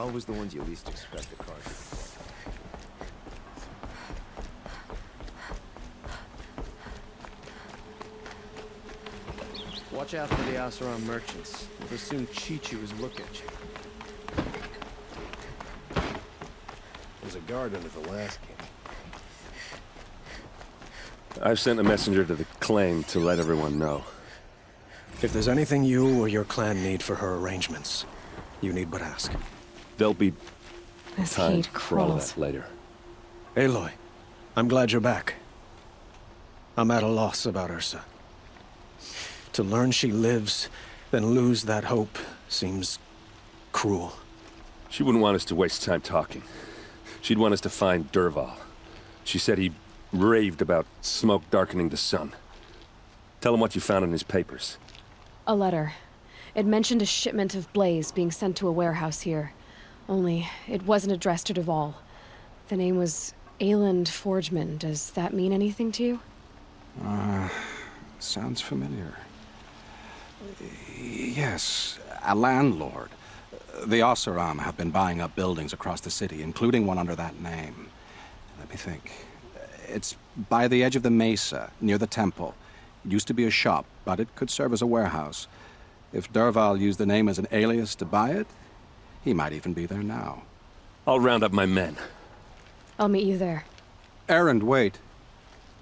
always the ones you least expect a card. Watch out for the Oseram merchants. They'll soon cheat you as look at you. There's a guard under the last king. I've sent a messenger to the claim to let everyone know. If there's anything you or your clan need for her arrangements, you need but ask. There'll be This time hate for all crawls. that later. Aloy, I'm glad you're back. I'm at a loss about Ursa. To learn she lives, then lose that hope, seems cruel. She wouldn't want us to waste time talking. She'd want us to find Dervahl. She said he raved about smoke darkening the sun. Tell him what you found in his papers. A letter. It mentioned a shipment of blaze being sent to a warehouse here. Only, it wasn't addressed to Dervahl. The name was Ayland Forgeman. Does that mean anything to you? Sounds familiar. Yes, a landlord. The Oseram have been buying up buildings across the city, including one under that name. Let me think. It's by the edge of the mesa, near the temple. It used to be a shop, but it could serve as a warehouse. If Dervahl used the name as an alias to buy it, he might even be there now. I'll round up my men. I'll meet you there. Erend, wait.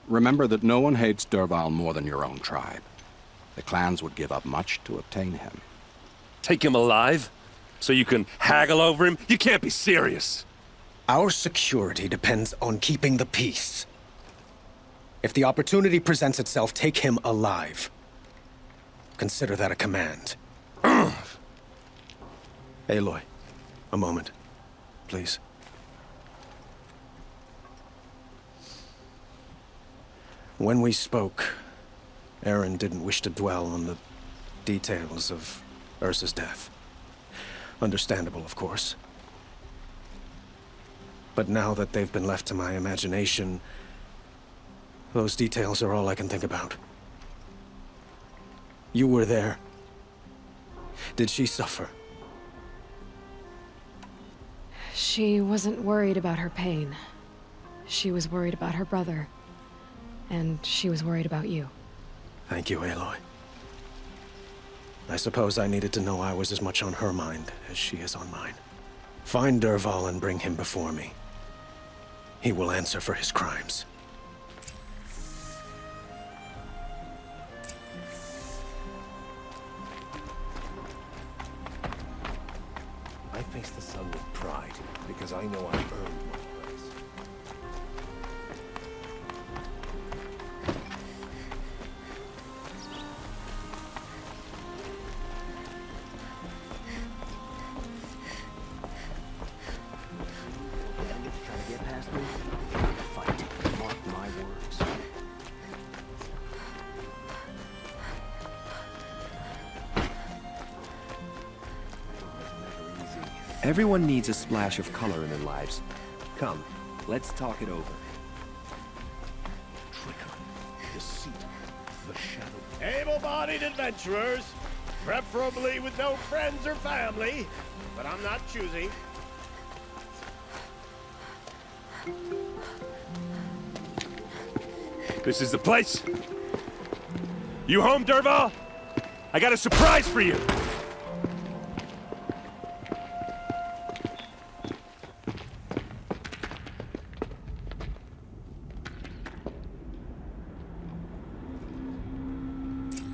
Remember that no one hates Dervahl more than your own tribe. The clans would give up much to obtain him. Take him alive? So you can haggle over him? You can't be serious! Our security depends on keeping the peace. If the opportunity presents itself, take him alive. Consider that a command. Aloy, a moment, please. When we spoke, Erend didn't wish to dwell on the details of Ursa's death. Understandable, of course. But now that they've been left to my imagination, those details are all I can think about. You were there. Did she suffer? She wasn't worried about her pain. She was worried about her brother. And she was worried about you. Thank you, Aloy. I suppose I needed to know I was as much on her mind as she is on mine. Find Dervahl and bring him before me. He will answer for his crimes. I face the sun with pride, because I know I've earned my place. Trying to get past me? Fight. Mark my words. Everyone needs a splash of color in their lives. Come, let's talk it over. Trickery, deceit, the shadow. Able-bodied adventurers, preferably with no friends or family, but I'm not choosy. This is the place? You home, Dervahl? I got a surprise for you!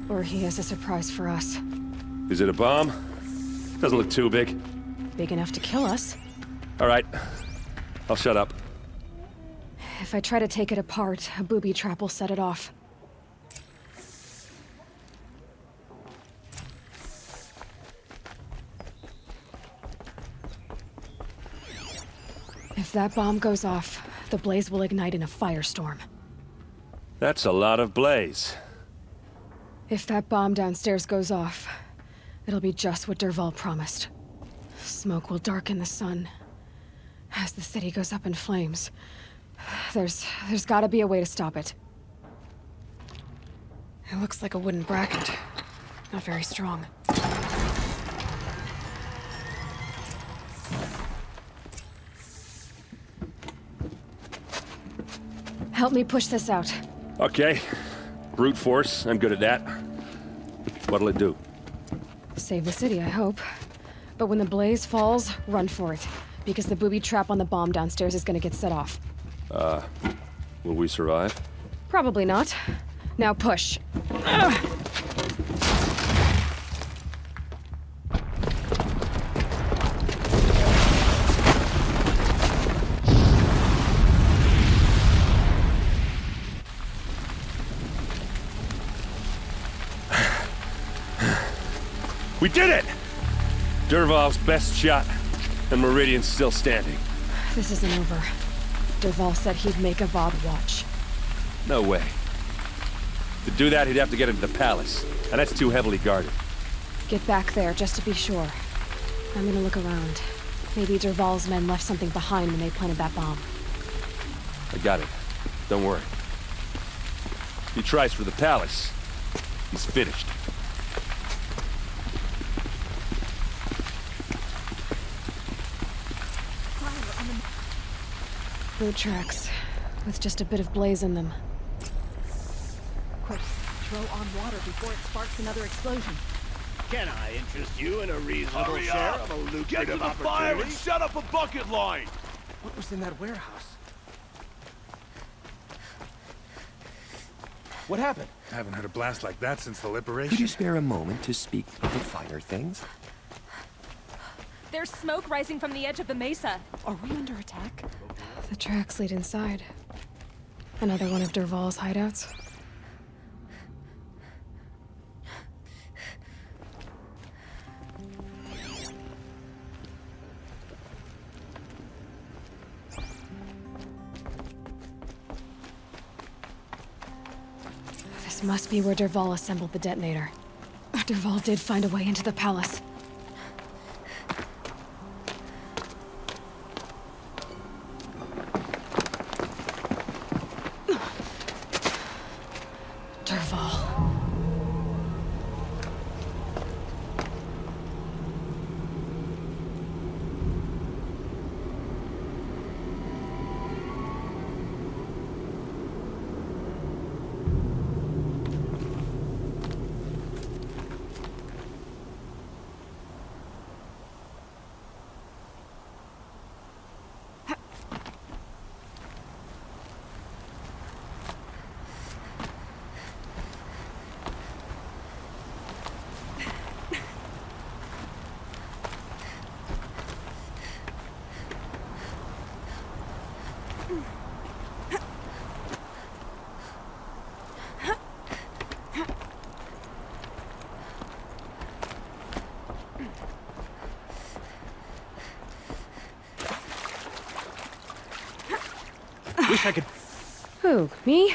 Or he has a surprise for us. Is it a bomb? Doesn't look too big. Big enough to kill us. All right. I'll shut up. If I try to take it apart, a booby trap will set it off. If that bomb goes off, the blaze will ignite in a firestorm. That's a lot of blaze. If that bomb downstairs goes off, it'll be just what Dervahl promised. Smoke will darken the sun. As the city goes up in flames, there's gotta be a way to stop it. It looks like a wooden bracket. Not very strong. Help me push this out. Okay. Brute force, I'm good at that. What'll it do? Save the city, I hope. But when the blaze falls, run for it. Because the booby trap on the bomb downstairs is gonna get set off. Will we survive? Probably not. Now push. Ugh. We did it! Dervahl's best shot, and Meridian's still standing. This isn't over. Dervahl said he'd make Avad watch. No way. To do that, he'd have to get into the palace, and that's too heavily guarded. Get back there, just to be sure. I'm gonna look around. Maybe Dervahl's men left something behind when they planted that bomb. I got it. Don't worry. If he tries for the palace, he's finished. Boot tracks, with just a bit of blaze in them. Quick, throw on water before it sparks another explosion. Can I interest you in a reasonable Hurry share up! of a Get lucrative to the fire and opportunity? set up a bucket line! What was in that warehouse? What happened? I haven't had a blast like that since the liberation. Could you spare a moment to speak of the finer things? There's smoke rising from the edge of the mesa. Are we under attack? The tracks lead inside. Another one of Dervahl's hideouts. This must be where Dervahl assembled the detonator. Dervahl did find a way into the palace. Dervahl. Wish I could. Who, me?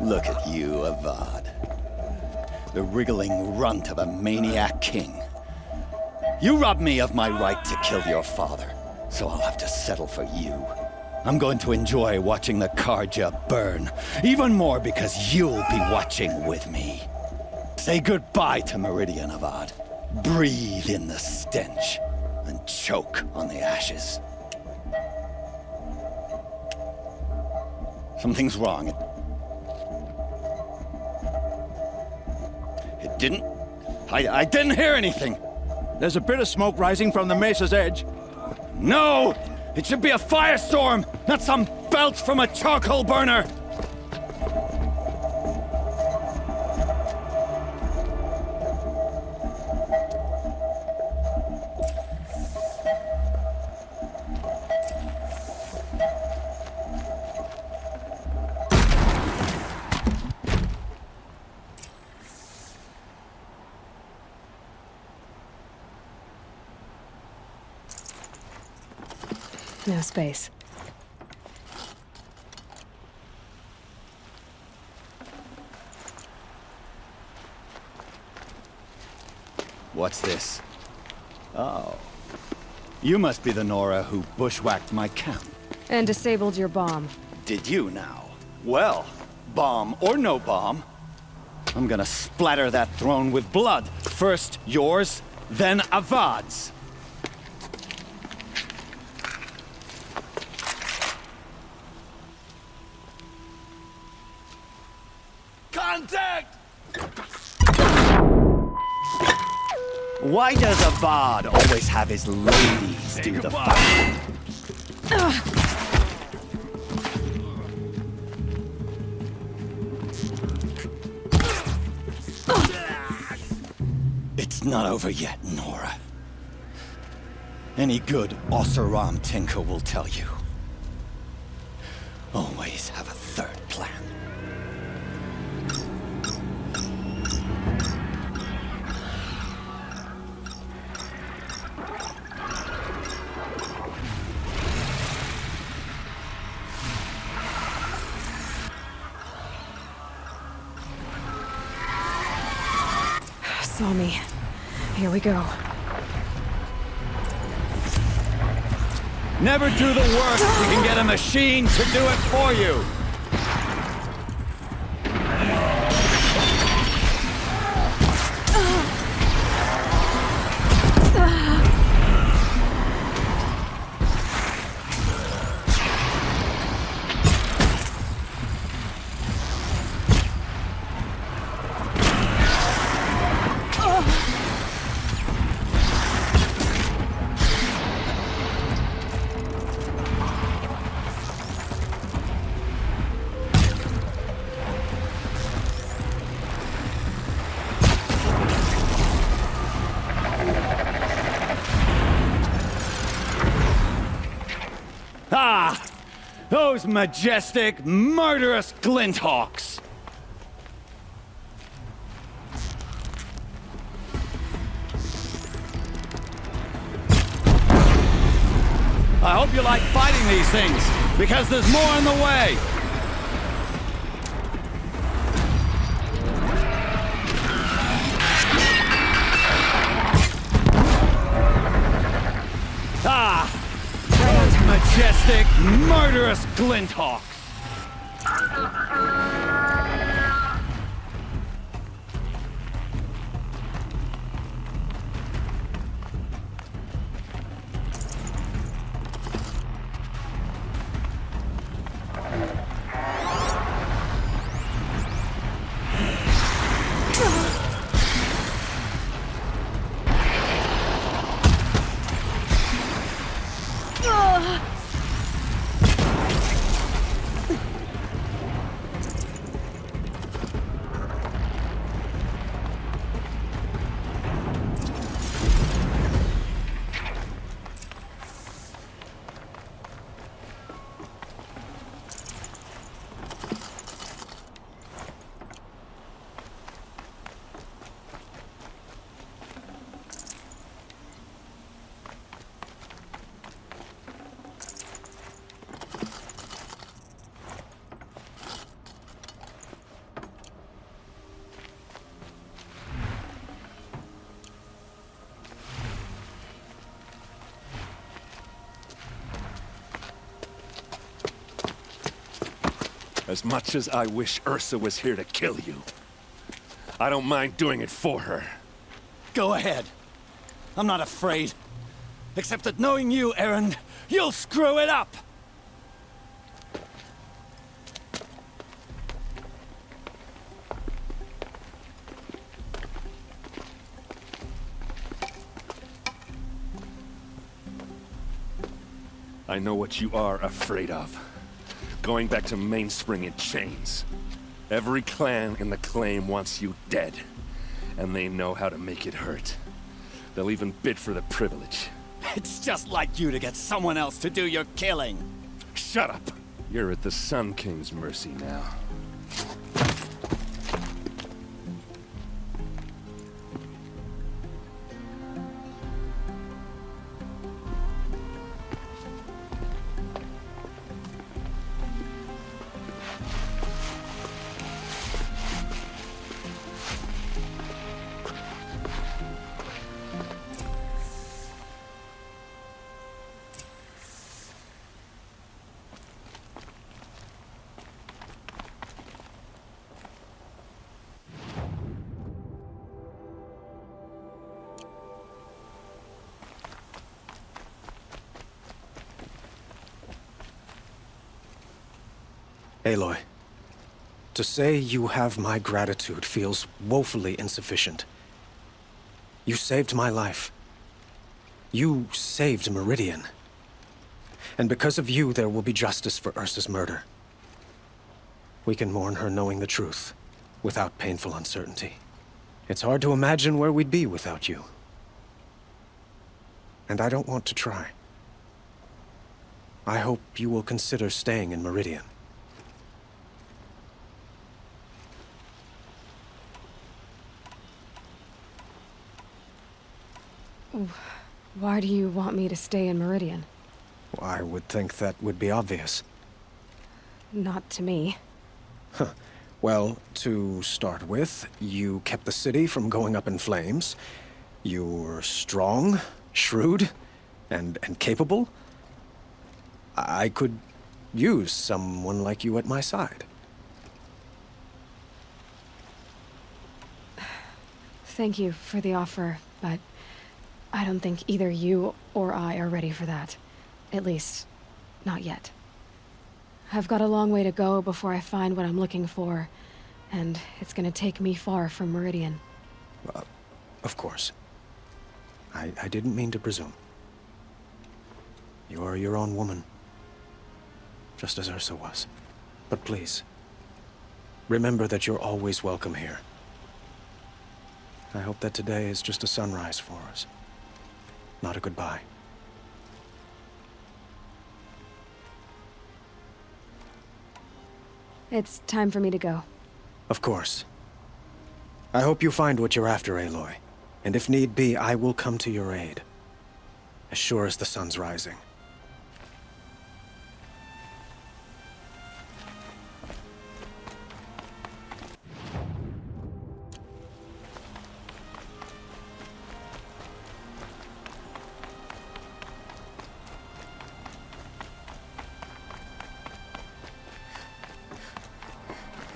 Look at you, Avad. The wriggling runt of a maniac king. You robbed me of my right to kill your father, so I'll have to settle for you. I'm going to enjoy watching the Karja burn, even more because you'll be watching with me. Say goodbye to Meridian, Avad. Breathe in the stench, and choke on the ashes. Something's wrong. It didn't... I didn't hear anything! There's a bit of smoke rising from the mesa's edge. No! It should be a firestorm, not some belch from a charcoal burner! No space. What's this? Oh. You must be the Nora who bushwhacked my camp. And disabled your bomb. Did you now? Well, bomb or no bomb, I'm gonna splatter that throne with blood. First yours, then Avad's. Contact! Why does Avad always have his ladies do the fighting? It's not over yet, Nora. Any good Oseram tinker will tell you. Always have a third plan. Saw me. Here we go. Never do the work if you can get a machine to do it for you. Ah! Those majestic, murderous glinthawks! I hope you like fighting these things, because there's more on the way! Ah! Those majestic, murderous glinthawks! As much as I wish Ursa was here to kill you, I don't mind doing it for her. Go ahead. I'm not afraid. Except that knowing you, Erend, you'll screw it up! I know what you are afraid of. Going back to Mainspring in chains. Every clan in the claim wants you dead. And they know how to make it hurt. They'll even bid for the privilege. It's just like you to get someone else to do your killing. Shut up! You're at the Sun King's mercy now. Aloy, to say you have my gratitude feels woefully insufficient. You saved my life. You saved Meridian. And because of you, there will be justice for Ursa's murder. We can mourn her knowing the truth, without painful uncertainty. It's hard to imagine where we'd be without you. And I don't want to try. I hope you will consider staying in Meridian. Why do you want me to stay in Meridian? I would think that would be obvious. Not to me. Well, to start with, you kept the city from going up in flames. You were strong, shrewd, and capable. I could use someone like you at my side. Thank you for the offer, but I don't think either you or I are ready for that. At least, not yet. I've got a long way to go before I find what I'm looking for, and it's gonna take me far from Meridian. Of course. I didn't mean to presume. You are your own woman, just as Ursa was. But please, remember that you're always welcome here. I hope that today is just a sunrise for us, not a goodbye. It's time for me to go. Of course. I hope you find what you're after, Aloy. And if need be, I will come to your aid. As sure as the sun's rising.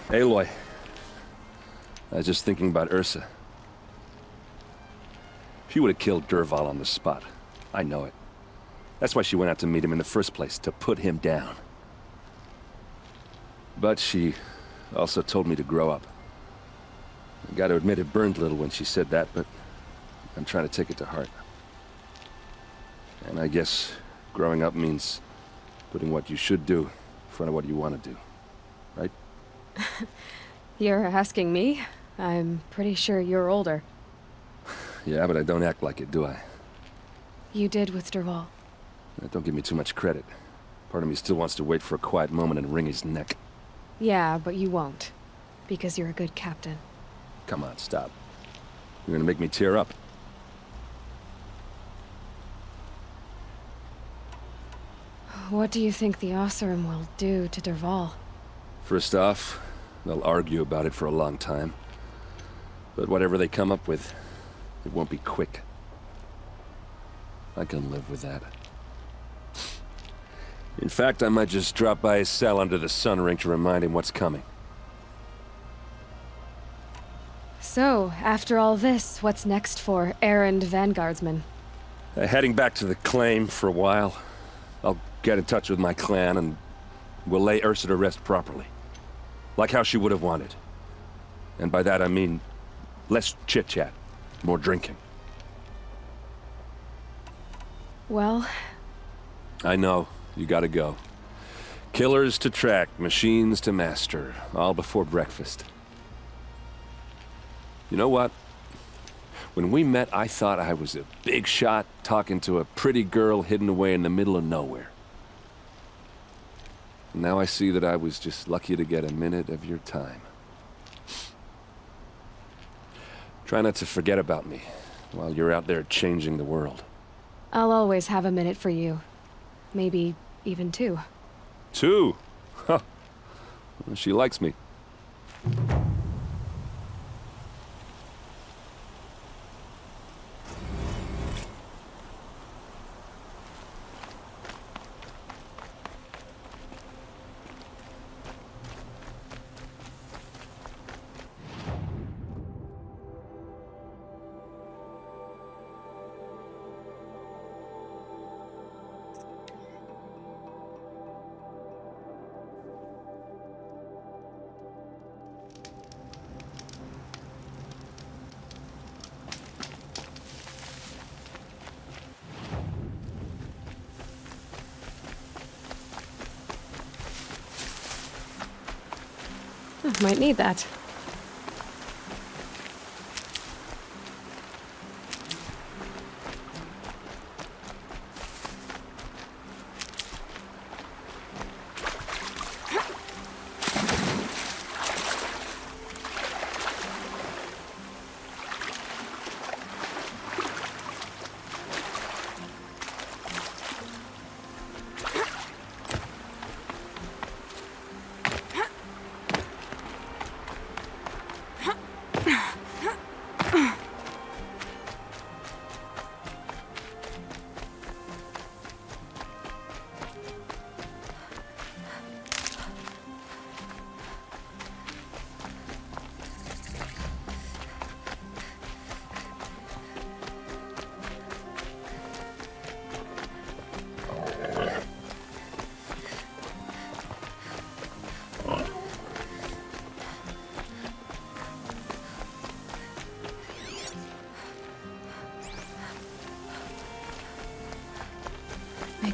Aloy. I was just thinking about Ursa. She would have killed Dervahl on the spot. I know it. That's why she went out to meet him in the first place, to put him down. But she also told me to grow up. I gotta admit it burned a little when she said that, but I'm trying to take it to heart. And I guess growing up means putting what you should do in front of what you want to do. Right? You're asking me? I'm pretty sure you're older. Yeah, but I don't act like it, do I? You did with Dervahl. Don't give me too much credit. Part of me still wants to wait for a quiet moment and wring his neck. Yeah, but you won't. Because you're a good captain. Come on, stop. You're gonna make me tear up. What do you think the Oseram will do to Dervahl? First off, they'll argue about it for a long time. But whatever they come up with, it won't be quick. I can live with that. In fact, I might just drop by his cell under the sun ring to remind him what's coming. So, after all this, what's next for errand vanguardsman? Heading back to the claim for a while. I'll get in touch with my clan and we'll lay Ursa to rest properly. Like how she would have wanted. And by that I mean less chit-chat, more drinking. Well... I know. You gotta go. Killers to track, machines to master, all before breakfast. You know what? When we met, I thought I was a big shot talking to a pretty girl hidden away in the middle of nowhere. And now I see that I was just lucky to get a minute of your time. Try not to forget about me while you're out there changing the world. I'll always have a minute for you. Maybe even two. 2? Huh. Well, she likes me. Might need that.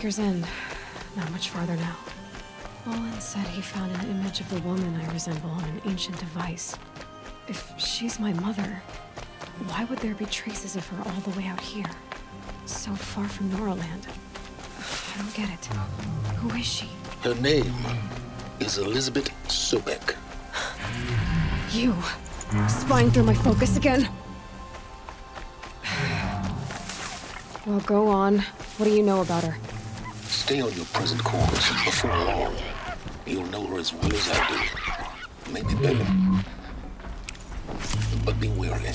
Maker's End. Not much farther now. Olin said he found an image of the woman I resemble on an ancient device. If she's my mother, why would there be traces of her all the way out here? So far from Noraland. I don't get it. Who is she? Her name is Elizabeth Sobek. You. Spying through my focus again? Well, go on. What do you know about her? Stay on your present course. Before long, you'll know her as well as I do. Maybe better. But be wary.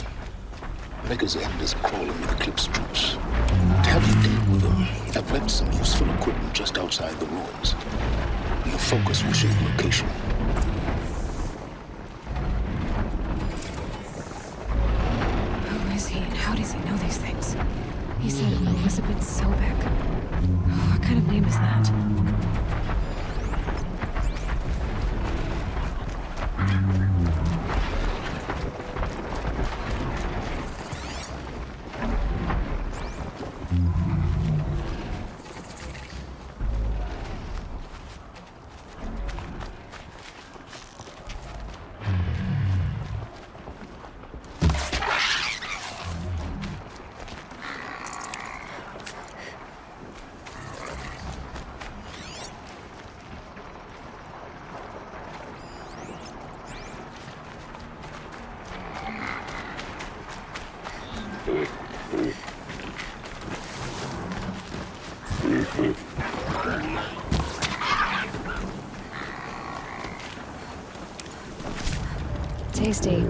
Maker's End is crawling with Eclipse troops. To have you deal with them, I've left some useful equipment just outside the ruins. Your focus will show the location. Who is he and how does he know these things? He said Elizabeth Sobek. What kind of name is that? Tasty.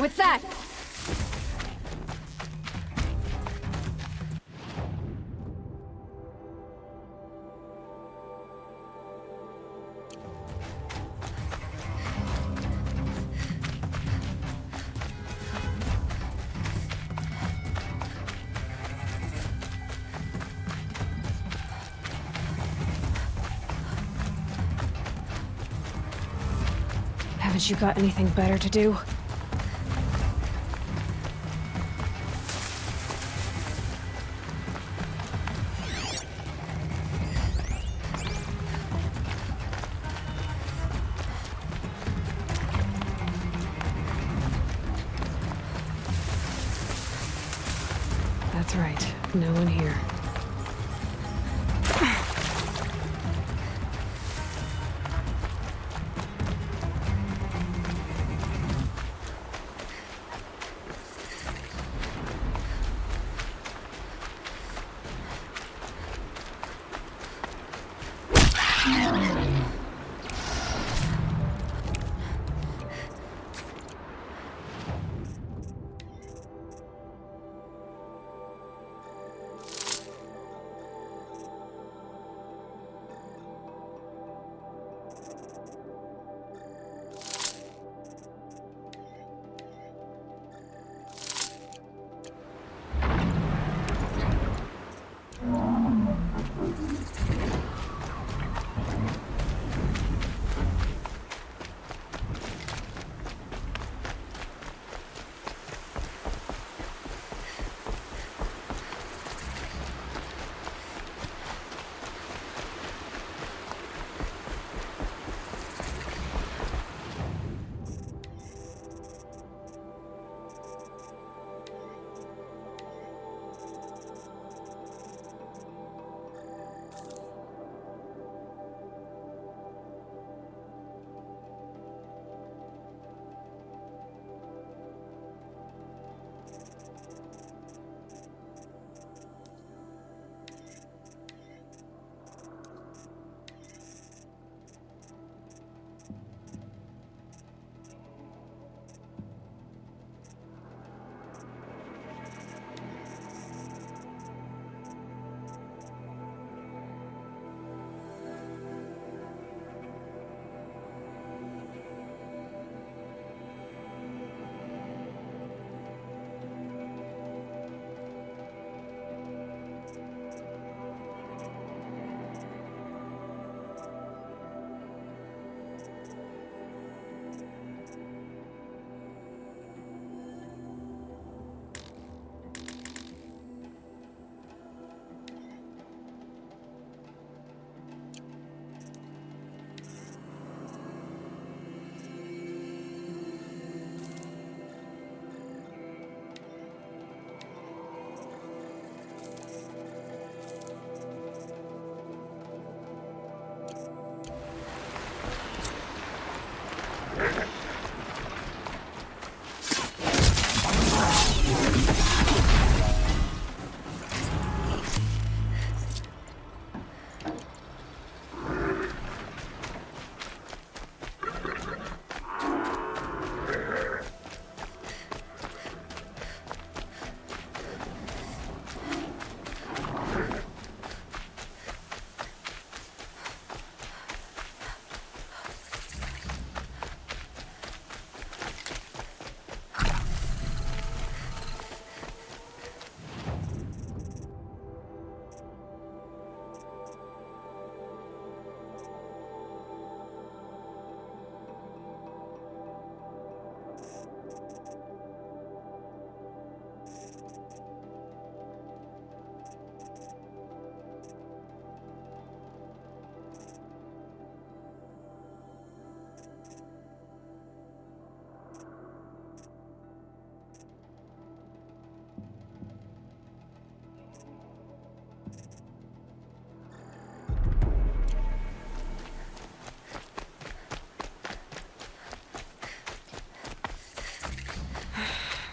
With that! Haven't you got anything better to do? That's right. No one here.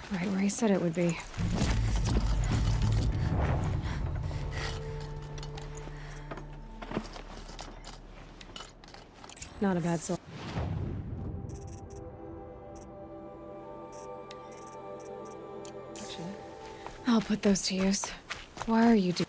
Right where he said it would be. Not a bad soul. I'll put those to use. Why are you doing?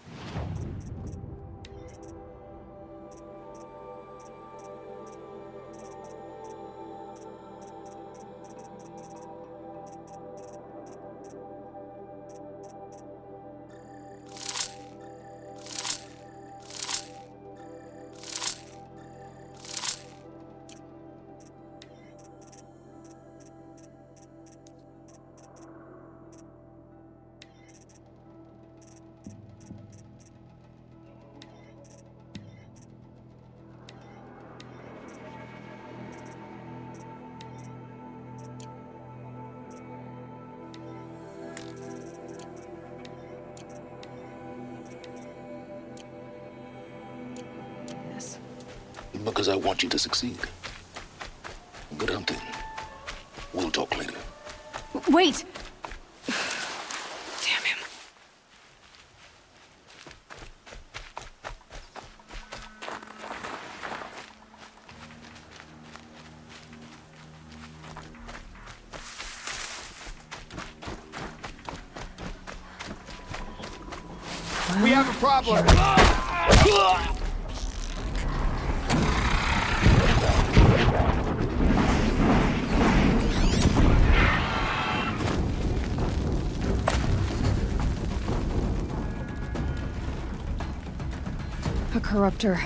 Because I want you to succeed. Good hunting. We'll talk later. Wait! Damn him. We have a problem! A corruptor.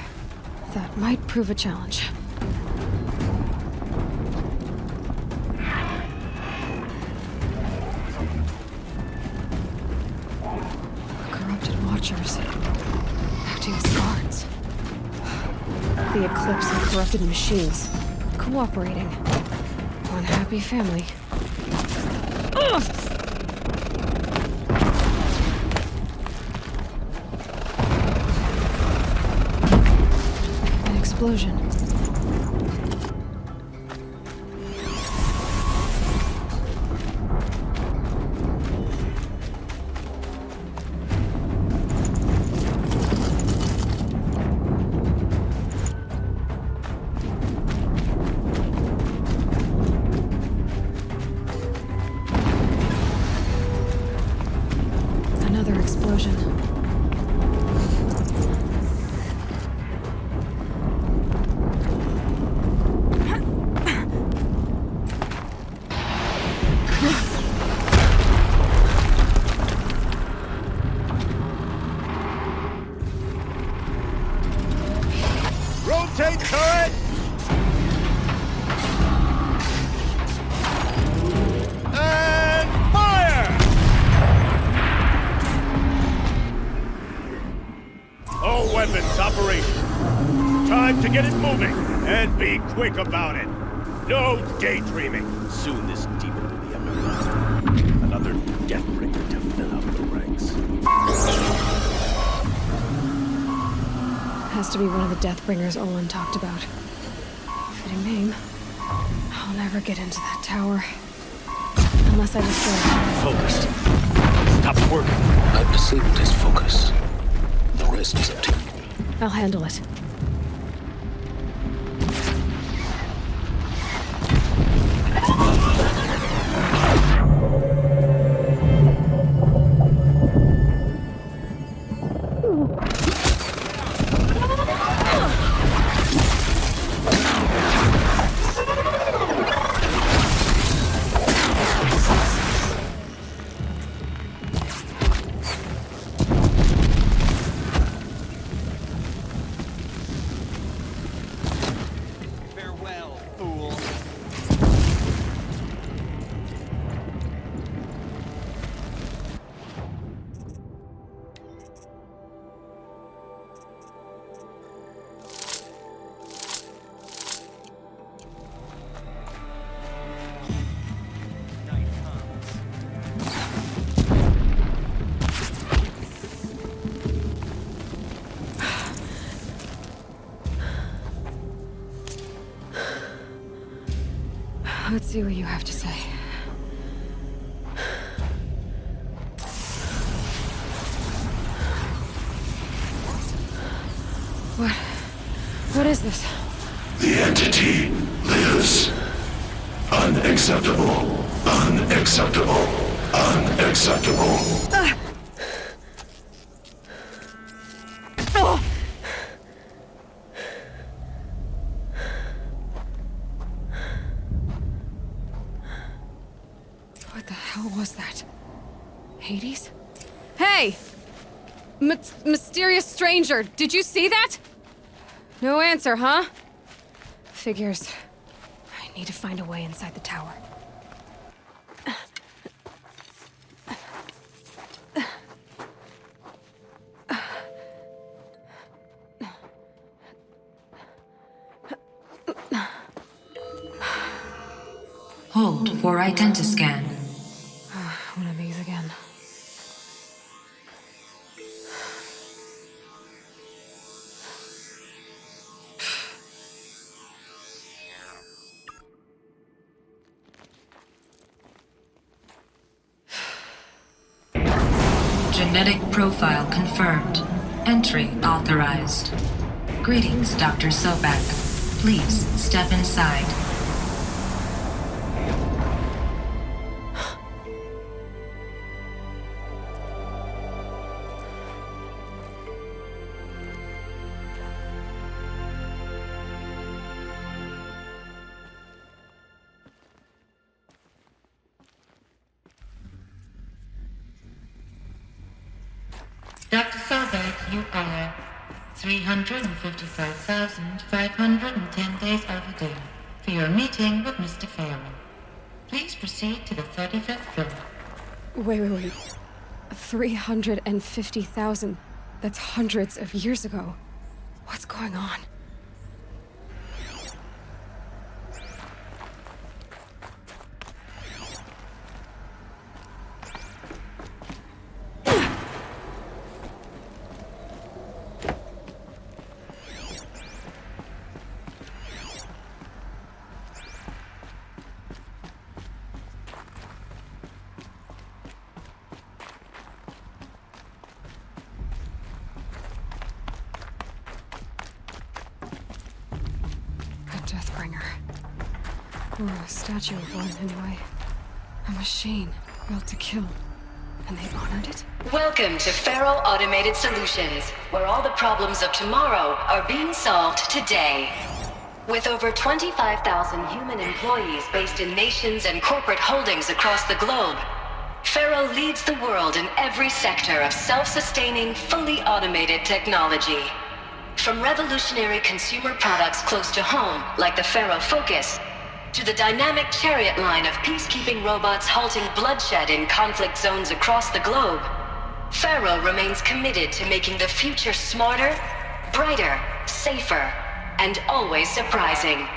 That might prove a challenge. Corrupted watchers. Acting as guards. The Eclipse and corrupted machines. Cooperating. One happy family. Ugh! Explosion. Another explosion. Rotate turret! And fire! All weapons operational. Time to get it moving, and be quick about it. No daydreaming. Soon this demon will be underground. Another deathbringer to fill up the ranks. Has to be one of the Deathbringers Olin talked about. Fitting name. I'll never get into that tower. Unless I destroy it. Focused. Stop working. I've disabled his focus. The rest is up to you. I'll handle it. Let's see what you have to say. What is this? The entity lives. Unacceptable. Unacceptable. Unacceptable. What the hell was that? Hades? Hey! Mysterious stranger, did you see that? No answer, huh? Figures. I need to find a way inside the tower. Hold for identiscan. One of these again. Genetic profile confirmed. Entry authorized. Greetings, Dr. Sobek. Please step inside. Dr. Sobek, you are 355,510 days overdue for your meeting with Mr. Pharaoh. Please proceed to the 35th floor. Wait. 350,000. That's hundreds of years ago. What's going on? Or a statue of one, anyway. A machine built to kill. And they honored it? Welcome to Pharaoh Automated Solutions, where all the problems of tomorrow are being solved today. With over 25,000 human employees based in nations and corporate holdings across the globe, Pharaoh leads the world in every sector of self-sustaining, fully automated technology. From revolutionary consumer products close to home, like the Pharaoh Focus, to the dynamic chariot line of peacekeeping robots halting bloodshed in conflict zones across the globe, Pharaoh remains committed to making the future smarter, brighter, safer, and always surprising.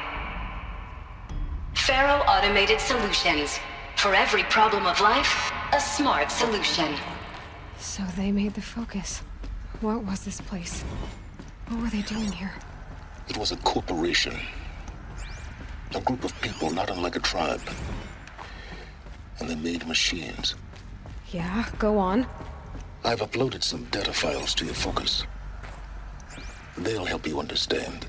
Pharaoh Automated Solutions. For every problem of life, a smart solution. So they made the Focus. What was this place? What were they doing here? It was a corporation. A group of people not unlike a tribe. And they made machines. Yeah, go on. I've uploaded some data files to your Focus. They'll help you understand.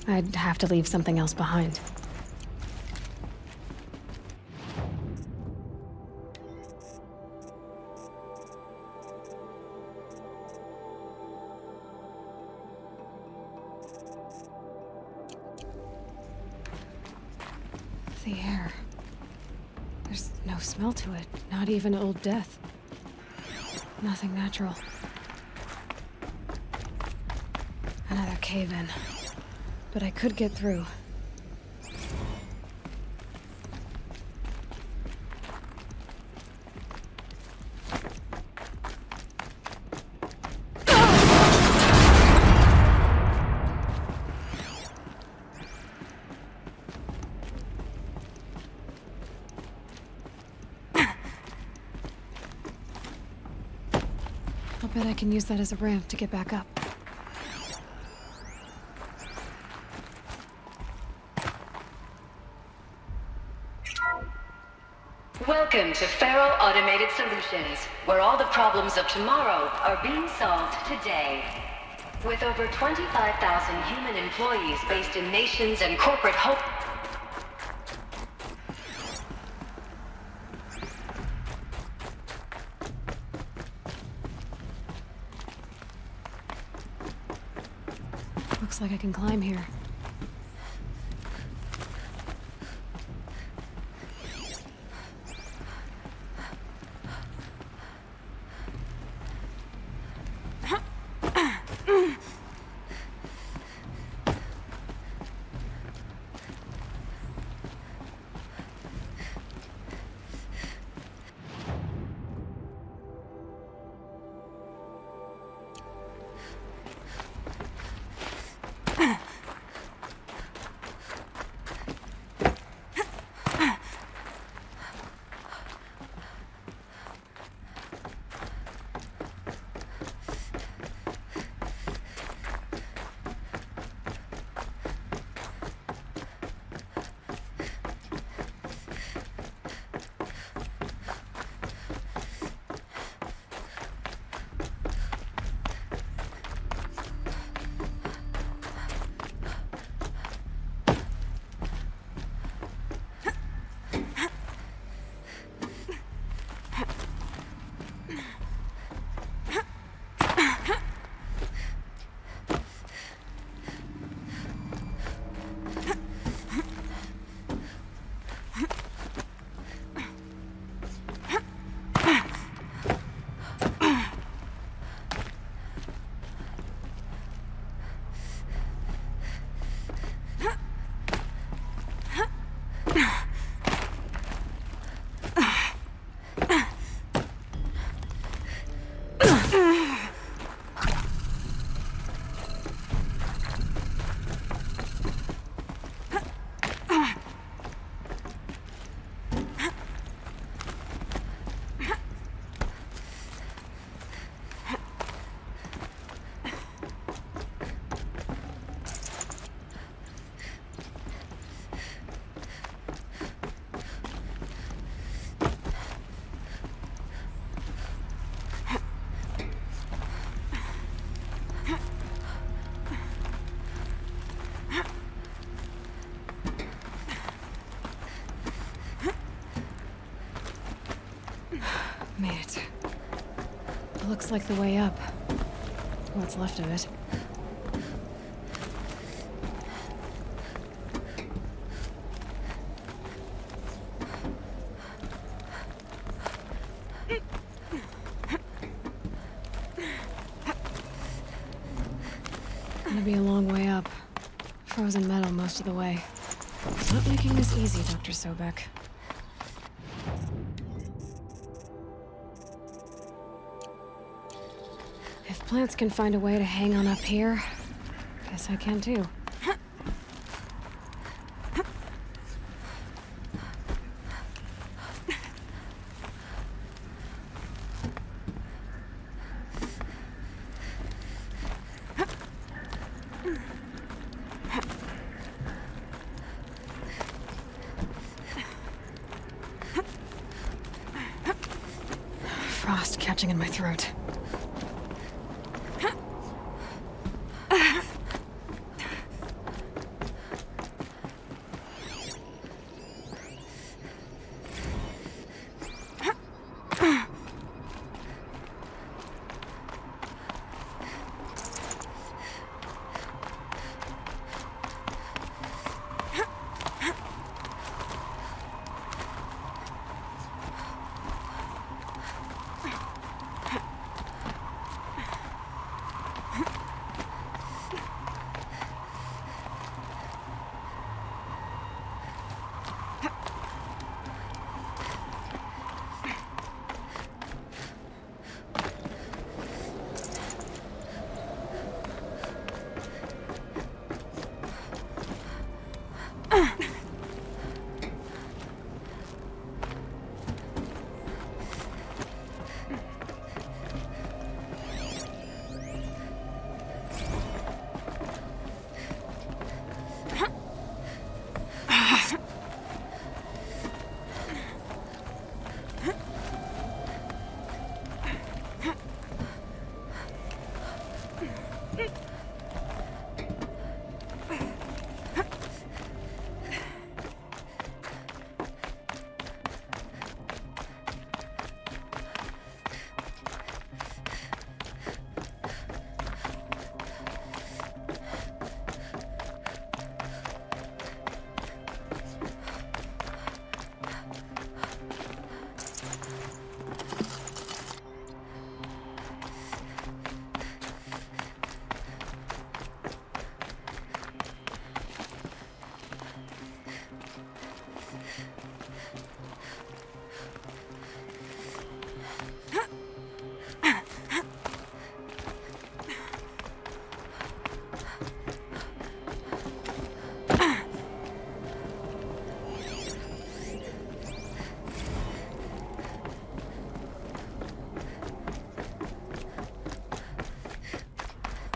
I'd have to leave something else behind. The air. There's no smell to it, not even old death. Nothing natural. Another cave-in. But I could get through. I'll bet I can use that as a ramp to get back up. Welcome to Pharaoh Automated Solutions, where all the problems of tomorrow are being solved today. With over 25,000 human employees based in nations and corporate like I can climb here. Made it. Looks like the way up. What's left of it. Gonna be a long way up. Frozen metal most of the way. Not making this easy, Dr. Sobek. If plants can find a way to hang on up here, guess I can too. Frost catching in my throat.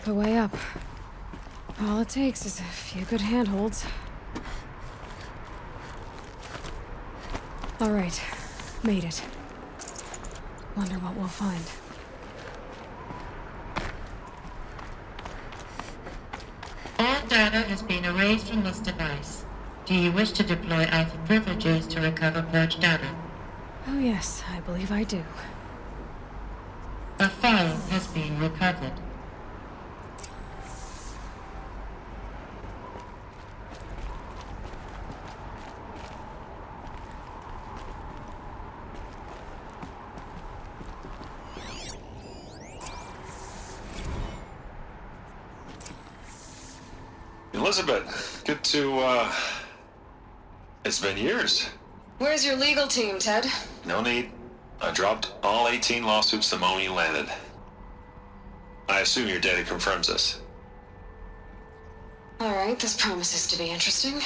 the way up. All it takes is a few good handholds. All right, made it. Wonder what we'll find. All data has been erased from this device. Do you wish to deploy Alpha privileges to recover purged data? Oh yes, I believe I do. A file has been recovered. Elizabeth, good to, it's been years. Where's your legal team, Ted? No need. I dropped all 18 lawsuits the moment you landed. I assume your data confirms this. All right, this promises to be interesting.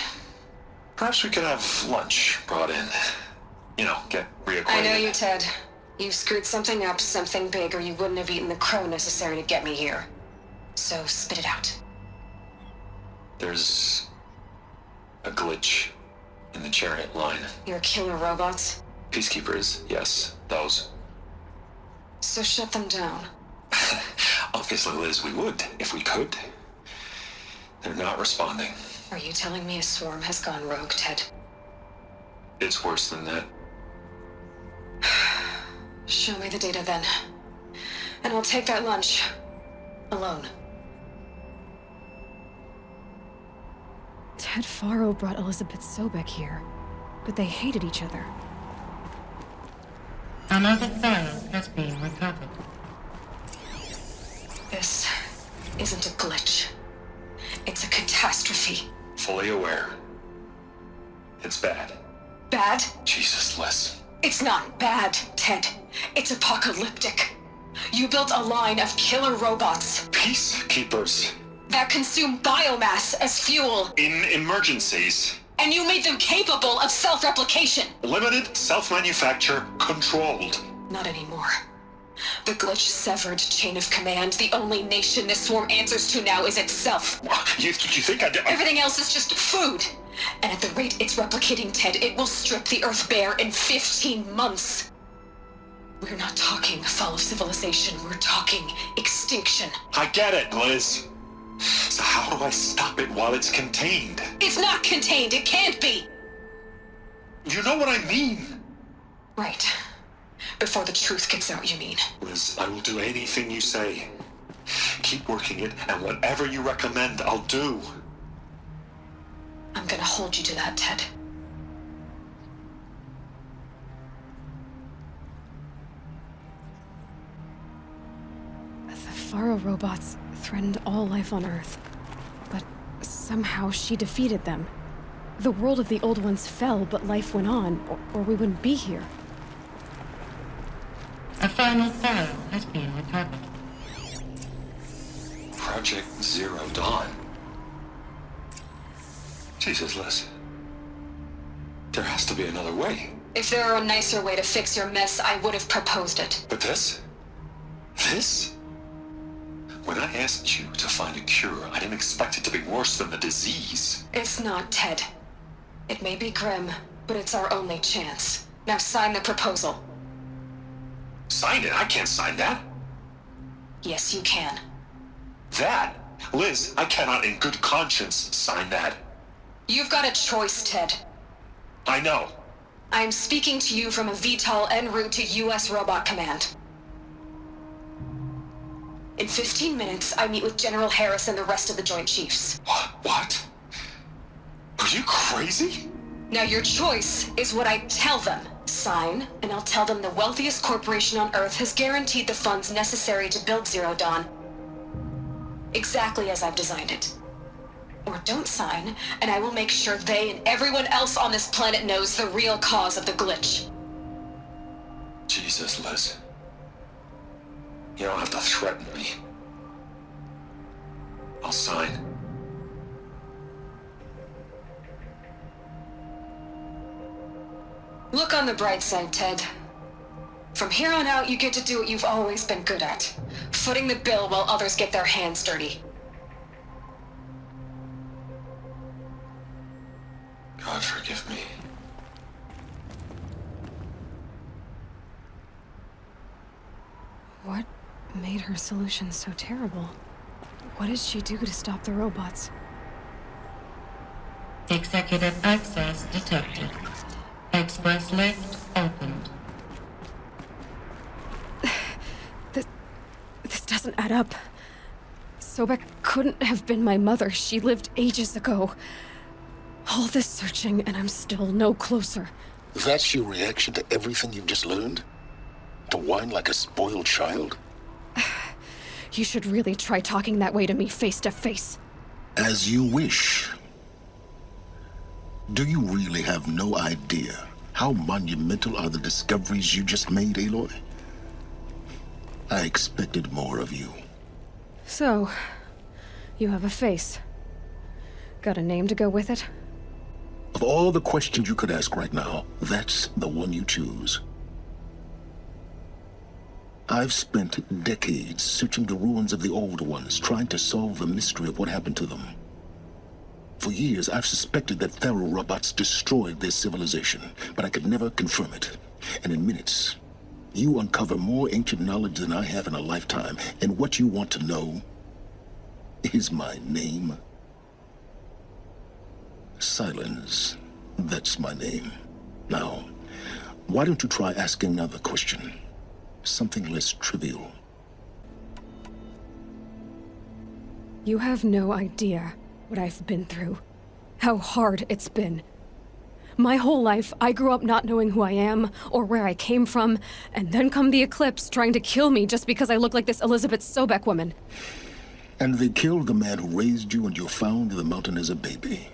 Perhaps we could have lunch brought in. You know, get reacquainted. I know you, Ted. You screwed something up, something big, or you wouldn't have eaten the crow necessary to get me here. So spit it out. There's a glitch in the chariot line. Your killer robots? Peacekeepers, yes, those. So shut them down. Obviously, Liz, we would, if we could. They're not responding. Are you telling me a swarm has gone rogue, Ted? It's worse than that. Show me the data then. And I'll take that lunch. Alone. Ted Faro brought Elizabeth Sobek here, but they hated each other. Another file has been recovered. This isn't a glitch. It's a catastrophe. Fully aware. It's bad. Bad? Jesus, Liz. It's not bad, Ted. It's apocalyptic. You built a line of killer robots. Peacekeepers. That consume biomass as fuel. In emergencies. And you made them capable of self-replication. Limited, self-manufacture, controlled. Not anymore. The glitch severed chain of command. The only nation this swarm answers to now is itself. You think I did? Everything else is just food. And at the rate it's replicating, Ted, it will strip the Earth bare in 15 months. We're not talking fall of civilization. We're talking extinction. I get it, Liz. So how do I stop it while it's contained? It's not contained. It can't be. You know what I mean. Right. Before the truth gets out, you mean? Liz, I will do anything you say. Keep working it, and whatever you recommend, I'll do. I'm gonna hold you to that, Ted. The Faro robots threatened all life on Earth, but somehow she defeated them. The world of the old ones fell, but life went on, or we wouldn't be here. A final file has been recovered. Project Zero Dawn. Jesus, Liz. There has to be another way. If there were a nicer way to fix your mess, I would have proposed it. But this? This? When I asked you to find a cure, I didn't expect it to be worse than the disease. It's not, Ted. It may be grim, but it's our only chance. Now sign the proposal. Sign it? I can't sign that. Yes, you can. That? Liz, I cannot in good conscience sign that. You've got a choice, Ted. I know. I'm speaking to you from a VTOL en route to U.S. Robot Command. In 15 minutes, I meet with General Harris and the rest of the Joint Chiefs. What? Are you crazy? Now your choice is what I tell them. Sign, and I'll tell them the wealthiest corporation on Earth has guaranteed the funds necessary to build Zero Dawn. Exactly as I've designed it. Or don't sign, and I will make sure they and everyone else on this planet knows the real cause of the glitch. Jesus, Liz. You don't have to threaten me. I'll sign. Look on the bright side, Ted. From here on out, you get to do what you've always been good at. Footing the bill while others get their hands dirty. God forgive me. What made her solution so terrible? What did she do to stop the robots? Executive access detected. Express lift opened. This doesn't add up. Sobek couldn't have been my mother. She lived ages ago. All this searching, and I'm still no closer. That's your reaction to everything you've just learned? To whine like a spoiled child? You should really try talking that way to me face to face. As you wish. Do you really have no idea how monumental are the discoveries you just made, Aloy? I expected more of you. So, you have a face. Got a name to go with it? Of all the questions you could ask right now, that's the one you choose. I've spent decades searching the ruins of the old ones, trying to solve the mystery of what happened to them. For years, I've suspected that Pharaoh robots destroyed their civilization, but I could never confirm it. And in minutes, you uncover more ancient knowledge than I have in a lifetime, and what you want to know is my name. Silence. That's my name. Now, why don't you try asking another question? Something less trivial. You have no idea what I've been through. How hard it's been. My whole life, I grew up not knowing who I am or where I came from, and then come the Eclipse trying to kill me just because I look like this Elizabeth Sobek woman. And they killed the man who raised you and you found in the mountain as a baby.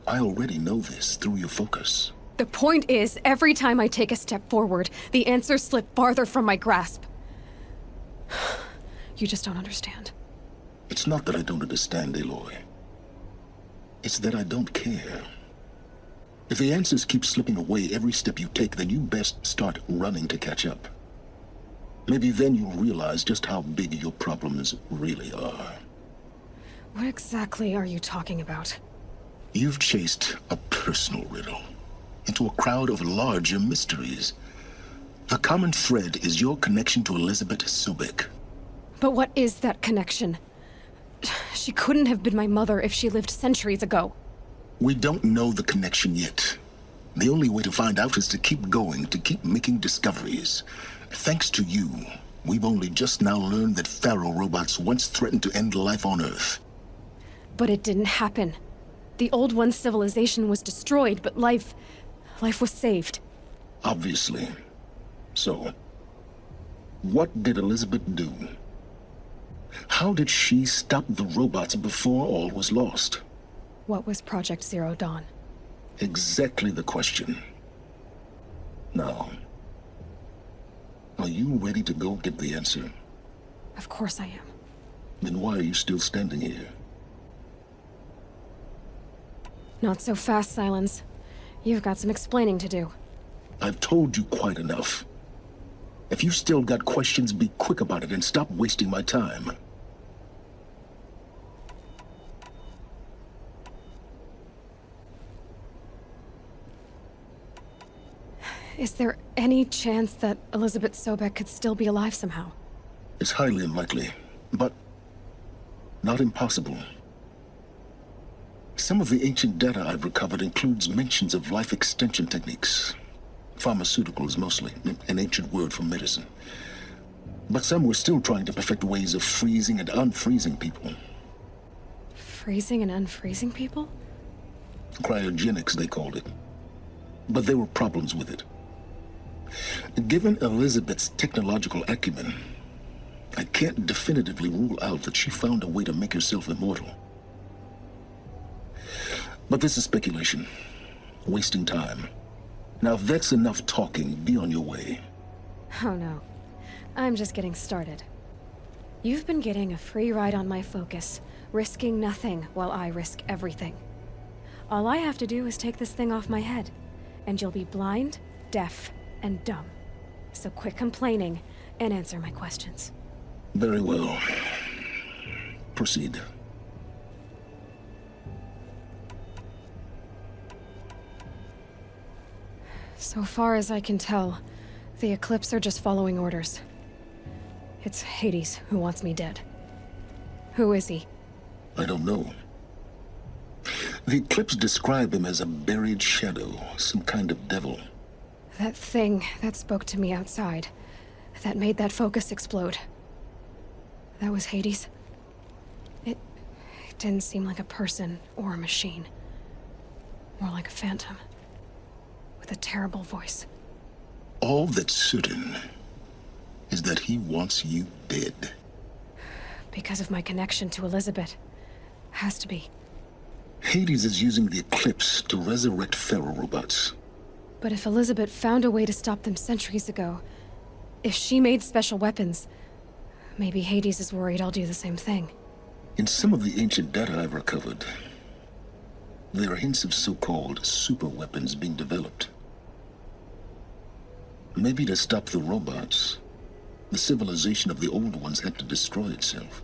I already know this through your focus. The point is, every time I take a step forward, the answers slip farther from my grasp. You just don't understand. It's not that I don't understand, Aloy. It's that I don't care. If the answers keep slipping away every step you take, then you best start running to catch up. Maybe then you'll realize just how big your problems really are. What exactly are you talking about? You've chased a personal riddle into a crowd of larger mysteries. The common thread is your connection to Elizabeth Sobek. But what is that connection? She couldn't have been my mother if she lived centuries ago. We don't know the connection yet. The only way to find out is to keep going, to keep making discoveries. Thanks to you, we've only just now learned that Pharaoh robots once threatened to end life on Earth. But it didn't happen. The Old One's civilization was destroyed, but life was saved. Obviously. So, what did Elizabeth do? How did she stop the robots before all was lost? What was Project Zero Dawn? Exactly the question. Now, are you ready to go get the answer? Of course I am. Then why are you still standing here? Not so fast, Silence. You've got some explaining to do. I've told you quite enough. If you've still got questions, be quick about it and stop wasting my time. Is there any chance that Elizabeth Sobek could still be alive somehow? It's highly unlikely, but not impossible. Some of the ancient data I've recovered includes mentions of life extension techniques. Pharmaceuticals, mostly, an ancient word for medicine. But some were still trying to perfect ways of freezing and unfreezing people. Freezing and unfreezing people? Cryogenics, they called it. But there were problems with it. Given Elizabeth's technological acumen, I can't definitively rule out that she found a way to make herself immortal. But this is speculation. Wasting time. Now, if that's enough talking, be on your way. Oh no. I'm just getting started. You've been getting a free ride on my focus, risking nothing while I risk everything. All I have to do is take this thing off my head, and you'll be blind, deaf, and dumb. So quit complaining and answer my questions. Very well. Proceed. So far as I can tell, the Eclipse are just following orders. It's Hades who wants me dead. Who is he? I don't know. The Eclipse describe him as a buried shadow, some kind of devil. That thing that spoke to me outside, that made that focus explode. That was Hades? It didn't seem like a person or a machine. More like a phantom. With a terrible voice. All that's certain is that he wants you dead. Because of my connection to Elizabeth. Has to be. Hades is using the Eclipse to resurrect feral robots. But if Elizabeth found a way to stop them centuries ago, if she made special weapons, maybe Hades is worried I'll do the same thing. In some of the ancient data I've recovered, there are hints of so-called super weapons being developed. Maybe to stop the robots, the civilization of the old ones had to destroy itself.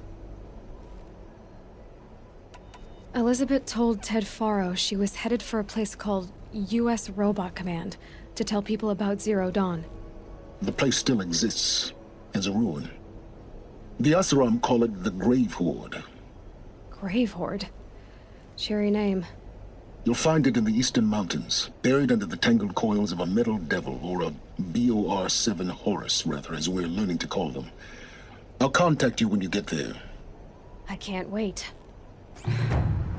Elizabeth told Ted Faro she was headed for a place called U.S. Robot Command to tell people about Zero Dawn. The place still exists, as a ruin. The Asaram call it the Grave Horde. Grave Horde? Cheery name. You'll find it in the Eastern Mountains, buried under the tangled coils of a metal devil, or a BOR-7 Horus, rather, as we're learning to call them. I'll contact you when you get there. I can't wait.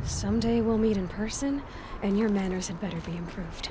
Someday we'll meet in person, and your manners had better be improved.